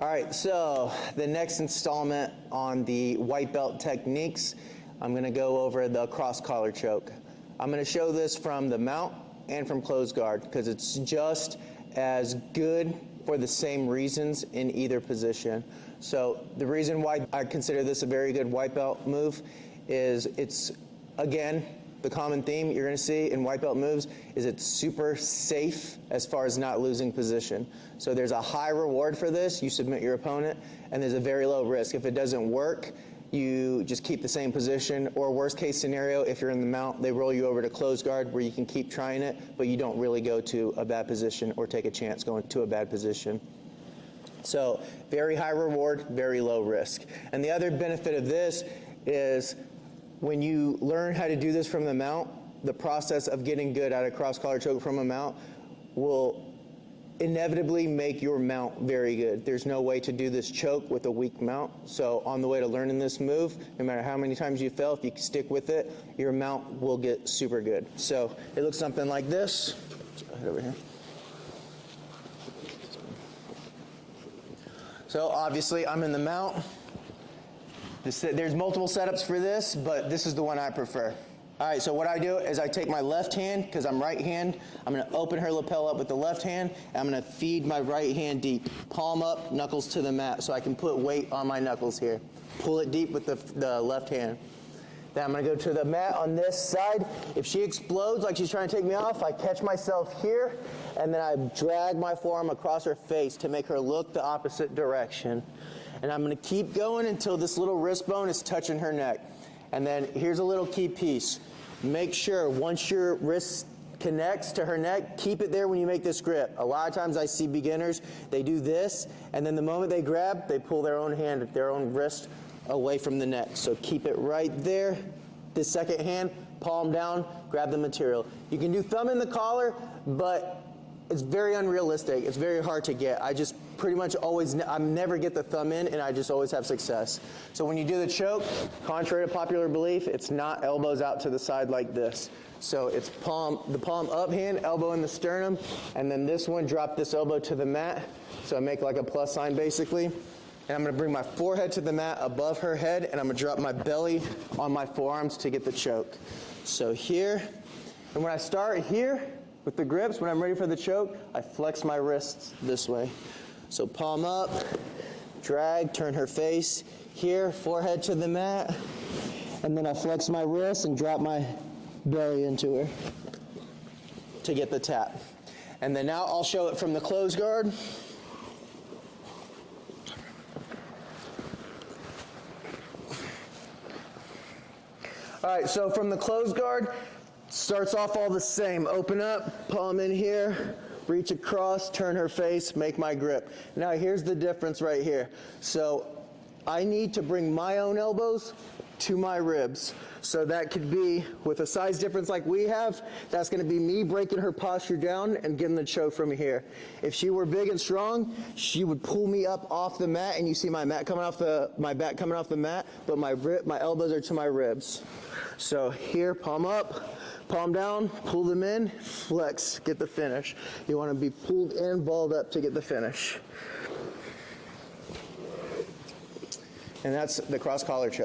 All right, so the next installment on the white belt techniques, I'm going to go over the cross collar choke. I'm going to show this from the mount and from closed guard because it's just as good for the same reasons in either position. So the reason why I consider this a very good white belt move is it's, again, the common theme you're going to see in white belt moves is it's super safe as far as not losing position. So there's a high reward for this. You submit your opponent, and there's a very low risk. If it doesn't work, you just keep the same position, or worst case scenario, if you're in the mount, they roll you over to closed guard where you can keep trying it, but you don't really go to a bad position or take a chance going to a bad position. So very high reward, very low risk. And the other benefit of this is when you learn how to do this from the mount, the process of getting good at a cross collar choke from a mount will inevitably make your mount very good. There's no way to do this choke with a weak mount. So on the way to learning this move, no matter how many times you fail, if you stick with it, your mount will get super good. So it looks something like this. Right over here. So obviously I'm in the mount. There's multiple setups for this, but this is the one I prefer. All right, so what I do is I take my left hand, because I'm right hand, I'm going to open her lapel up with the left hand, and I'm going to feed my right hand deep. Palm up, knuckles to the mat, so I can put weight on my knuckles here. Pull it deep with the left hand. Then I'm going to go to the mat on this side. If she explodes like she's trying to take me off, I catch myself here, and then I drag my forearm across her face to make her look the opposite direction. And I'm going to keep going until this little wrist bone is touching her neck. And then here's a little key piece. Make sure once your wrist connects to her neck, keep it there when you make this grip. A lot of times I see beginners, they do this, and then the moment they grab, they pull their own hand, their own wrist away from the neck. So keep it right there. This second hand, palm down, grab the material. You can do thumb in the collar, but it's very unrealistic. It's very hard to get. I just pretty much always, I never get the thumb in, and I just always have success. So when you do the choke, contrary to popular belief, it's not elbows out to the side like this. So it's the palm up hand, elbow in the sternum, and then this one, drop this elbow to the mat. So I make like a plus sign basically. And I'm going to bring my forehead to the mat above her head, and I'm going to drop my belly on my forearms to get the choke. So here, and when I start here with the grips, when I'm ready for the choke, I flex my wrists this way. So palm up, drag, turn her face. Here, forehead to the mat, and then I flex my wrists and drop my belly into her to get the tap. And then now I'll show it from the closed guard. All right, so from the closed guard, starts off all the same. Open up, palm in here, reach across, turn her face, make my grip. Now here's the difference right here. So I need to bring my own elbows to my ribs. So that could be, with a size difference like we have, that's going to be me breaking her posture down and getting the choke from here. If she were big and strong, she would pull me up off the mat, and you see my back coming off the mat, but my elbows are to my ribs. So here, palm up, palm down, pull them in, flex, get the finish. You want to be pulled and balled up to get the finish. And that's the cross collar choke.